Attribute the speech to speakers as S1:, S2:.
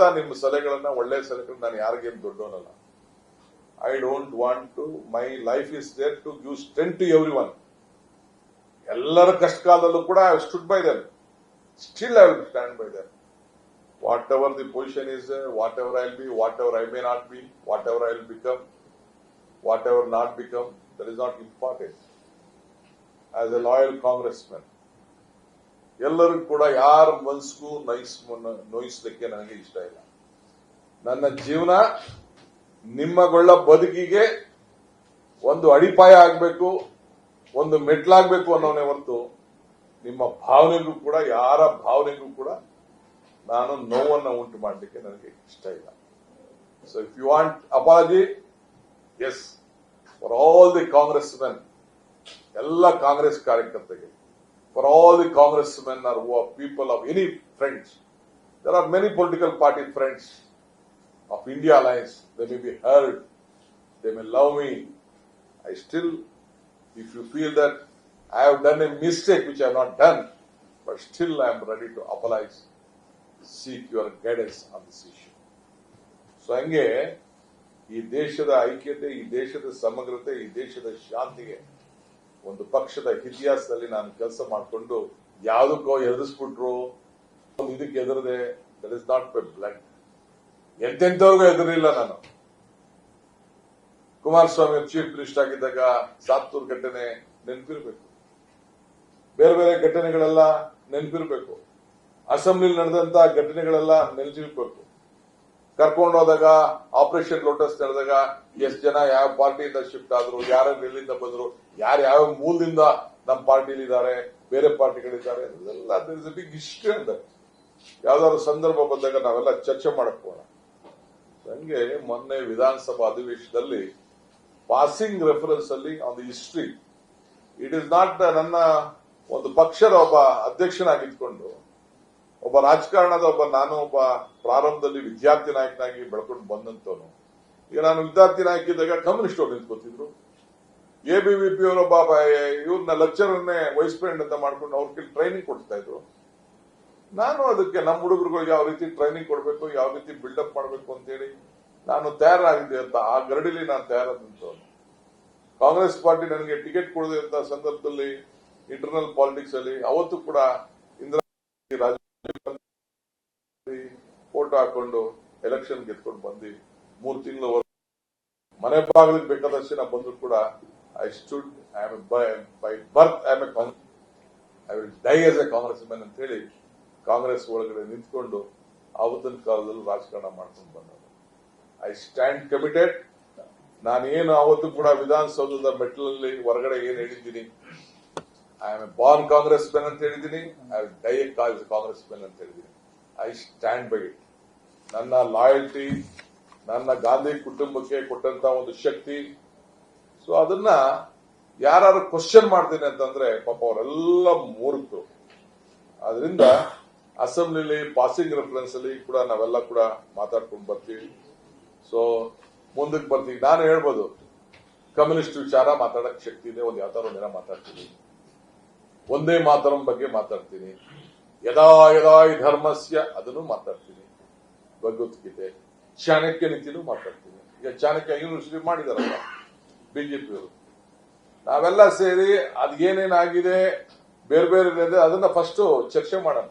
S1: ನಿಮ್ಮ ಸಲಹೆಗಳನ್ನ ಒಳ್ಳೆ ಸಲಹೆಗಳನ್ನ ನಾನು ಯಾರಿಗೇನು ದೊಡ್ಡವನಲ್ಲ. I don't want to my life is there to give strength to every one. ಎಲ್ಲರ ಕಷ್ಟ ಕಾಲದಲ್ಲೂ ಕೂಡ I stood by them. Still I will stand by them. Whatever the position is, whatever I will be, whatever I may not be, whatever I will become, whatever not become, that is not important. As a loyal Congressman ಎಲ್ಲರೂ ಕೂಡ ಯಾರ ಮನಸ್ಸಿಗೂ ನೋಯಿಸಲಿಕ್ಕೆ ನನಗೆ ಇಷ್ಟ ಇಲ್ಲ. ನನ್ನ ಜೀವನ ನಿಮ್ಮಗಳ ಬದುಕಿಗೆ ಒಂದು ಅಡಿಪಾಯ ಆಗಬೇಕು, ಒಂದು ಮೆಟ್ಲಾಗಬೇಕು ಅನ್ನೋನೇ ಹೊರತು ನಿಮ್ಮ ಭಾವನೆಗೂ ಕೂಡ, ಯಾರ ಭಾವನೆಗೂ ಕೂಡ ನಾನು ನೋವನ್ನು ಉಂಟು ಮಾಡಲಿಕ್ಕೆ ನನಗೆ ಇಷ್ಟ ಇಲ್ಲ. So if you want apology, yes, for all the Congress men, ಎಲ್ಲ ಕಾಂಗ್ರೆಸ್ ಕಾರ್ಯಕರ್ತರಿಗೆ, for all the congressmen or who are people of any friends. There are many political party friends of India Alliance. They may be heard. They may love me. I still, if you feel that I have done a mistake which I have not done, but still I am ready to apologize, seek your guidance on this issue. So ಹಂಗೆ ಈ ದೇಶದ ಐಕ್ಯತೆ, ಈ ದೇಶದ ಸಮಗ್ರತೆ, ಈ ದೇಶದ ಶಾಂತಿಗೆ ಒಂದು ಪಕ್ಷದ ಇತಿಹಾಸದಲ್ಲಿ ನಾನು ಕೆಲಸ ಮಾಡಿಕೊಂಡು ಯಾವುದಕ್ಕೋ ಎದುರಿಸ್ಬಿಟ್ರು, ಇದಕ್ಕೆ ಎದುರದೆ, that is not my blood. ಎಂತೆಂಥವ್ರಿಗೂ ಎದುರಿಲ್ಲ ನಾನು. ಕುಮಾರಸ್ವಾಮಿ ಚೀಫ್ ಮಿನಿಸ್ಟರ್ ಆಗಿದ್ದಾಗ ಸಾತ್ತೂರ್ ಘಟನೆ ನೆನಪಿರ್ಬೇಕು, ಬೇರೆ ಬೇರೆ ಘಟನೆಗಳೆಲ್ಲ ನೆನಪಿರ್ಬೇಕು, ಅಸೆಂಬ್ಲಿ ನಡೆದಂತ ಘಟನೆಗಳೆಲ್ಲ ನೆನಪಿರ್ಬೇಕು. ಕರ್ಕೊಂಡು ಹೋದಾಗ ಆಪರೇಷನ್ ಲೋಟಸ್ ನಡೆದಾಗ ಎಷ್ಟು ಜನ ಯಾವ ಪಾರ್ಟಿಯಿಂದ ಶಿಫ್ಟ್ ಆದ್ರು, ಯಾರು ಎಲ್ಲಿಂದ ಬಂದ್ರು, ಯಾರು ಯಾವ ಮೂಲದಿಂದ ನಮ್ಮ ಪಾರ್ಟಿಲಿ ಇದ್ದಾರೆ, ಬೇರೆ ಪಾರ್ಟಿಗಳಿದ್ದಾರೆ, ಅದೆಲ್ಲ there is a big history ಅಂತ. ಯಾವ್ದಾದ್ರು ಸಂದರ್ಭ ಬಂದಾಗ ನಾವೆಲ್ಲ ಚರ್ಚೆ ಮಾಡಕ್ ಹೋಗೋಣ. ಹಂಗೆ ಮೊನ್ನೆ ವಿಧಾನಸಭಾ ಅಧಿವೇಶನದಲ್ಲಿ ಪಾಸಿಂಗ್ ರೆಫರೆನ್ಸ್ ಅಲ್ಲಿ on the history, it is not ನನ್ನ ಒಂದು ಪಕ್ಷದ ಒಬ್ಬ ಅಧ್ಯಕ್ಷನಾಗಿದ್ಕೊಂಡು, ಒಬ್ಬ ರಾಜಕಾರಣದ ನಾನು ಒಬ್ಬ ಪ್ರಾರಂಭದಲ್ಲಿ ವಿದ್ಯಾರ್ಥಿ ನಾಯಕನಾಗಿ ಬೆಳ್ಕೊಂಡು ಬಂದಂತವನು. ಈಗ ನಾನು ವಿದ್ಯಾರ್ಥಿ ನಾಯಕ ಇದ್ದಾಗ ಕಮ್ಯುನಿಸ್ಟ್ ಅವ್ರು ನಿಂತ್ಕೊತಿದ್ರು. ಎಬಿವಿಪಿ ಅವರೊಬ್ಬ ಇವ್ರನ್ನ ಲೆಕ್ಚರನ್ನೇ ವೈಸ್ ಪ್ರೆಸಿಡೆಂಟ್ ಅಂತ ಮಾಡ್ಕೊಂಡು ಅವ್ರಿಗೆ ಟ್ರೈನಿಂಗ್ ಕೊಡ್ತಾ ಇದ್ರು. ನಾನು ಅದಕ್ಕೆ ನಮ್ಮ ಹುಡುಗರುಗಳಿಗೆ ಯಾವ ರೀತಿ ಟ್ರೈನಿಂಗ್ ಕೊಡಬೇಕು, ಯಾವ ರೀತಿ ಬಿಲ್ಡಪ್ ಮಾಡಬೇಕು ಅಂತೇಳಿ ನಾನು ತಯಾರಾಗಿದ್ದೆ ಅಂತ ಆ ಗರಡಿಲಿ ನಾನು ತಯಾರಾದಂತವನು. ಕಾಂಗ್ರೆಸ್ ಪಾರ್ಟಿ ನನಗೆ ಟಿಕೆಟ್ ಕೊಡದೆ ಅಂತ ಸಂದರ್ಭದಲ್ಲಿ ಇಂಟರ್ನಲ್ ಪಾಲಿಟಿಕ್ಸ್ ಅಲ್ಲಿ ಅವತ್ತು ಕೂಡ ಇಂದಿರಾ ರಾಜೀವ್ ಫೋಟೋ ಹಾಕೊಂಡು ಎಲೆಕ್ಷನ್ ಗೆದ್ಕೊಂಡು ಬಂದು 3 ತಿಂಗಳು ಮನೆ ಬಾಗಿಲಿಗೆ ಬೇಕಾದಷ್ಟು ನಾ ಬಂದ್ರು ಕೂಡ I stood, by birth I will die as A Congress man ಅಂತ ಹೇಳಿ ಕಾಂಗ್ರೆಸ್ ಒಳಗಡೆ ನಿಂತ್ಕೊಂಡು ಆವತ್ತಿನ ಕಾಲದಲ್ಲಿ ರಾಜಕಾರಣ ಮಾಡ್ಕೊಂಡು ಬಂದವರು. I stand committed. ನಾನೇನು ಅವತ್ತು ಕೂಡ ವಿಧಾನಸೌಧದ ಮೆಟ್ಲಲ್ಲಿ ಹೊರಗಡೆ ಏನ್ ಹೇಳಿದ್ದೀನಿ, I am A Born Congress man ಅಂತ ಹೇಳಿದ್ದೀನಿ, I will die A Congress man ಅಂತ ಹೇಳಿದ್ದೀನಿ. I stand by it. ನನ್ನ ಲಾಯಲ್ಟಿ, ನನ್ನ ಗಾಂಧಿ ಕುಟುಂಬಕ್ಕೆ ಕೊಟ್ಟಂತ ಒಂದು ಶಕ್ತಿ. ಸೊ ಅದನ್ನ ಯಾರು ಕ್ವಶನ್ ಮಾಡ್ತೀನಿ ಅಂತಂದ್ರೆ ಪಾಪ ಅವರೆಲ್ಲ ಮೂರ್ಖರು. ಅದರಿಂದ ಅಸೆಂಬ್ಲಿಲಿ ಪಾಸಿಂಗ್ ರೆಫರೆನ್ಸ್ ಅಲ್ಲಿ ಕೂಡ ನಾವೆಲ್ಲ ಕೂಡ ಮಾತಾಡ್ಕೊಂಡು ಬರ್ತೀವಿ. ಸೊ ಮುಂದಕ್ಕೆ ಬರ್ತೀವಿ. ನಾನು ಹೇಳ್ಬೋದು ಕಮ್ಯುನಿಸ್ಟ್ ವಿಚಾರ ಮಾತಾಡಕ್ ಶಕ್ತಿ ಇದೆ, ಒಂದು ಯಾವ್ದಾರು ದಿನ ಮಾತಾಡ್ತೀನಿ, ಒಂದೇ ಮಾತರಂ ಬಗ್ಗೆ ಮಾತಾಡ್ತೀನಿ, ಯದಾ ಯದಾ ಈ ಧರ್ಮಸ್ಯ ಅದನ್ನು ಮಾತಾಡ್ತೀನಿ, ಭಗವದ್ಗೀತೆ, ಚಾಣಕ್ಯ ನೀತಿನೂ ಮಾತಾಡ್ತೀನಿ. ಈಗ ಚಾಣಕ್ಯ ಯೂನಿವರ್ಸಿಟಿ ಮಾಡಿದಾರಲ್ಲ ಬಿಜೆಪಿಯವರು, ನಾವೆಲ್ಲ ಸೇರಿ ಅದ್ ಏನೇನಾಗಿದೆ ಬೇರೆ ಬೇರೆ ಅದನ್ನ ಫಸ್ಟ್ ಚರ್ಚೆ ಮಾಡೋಣ.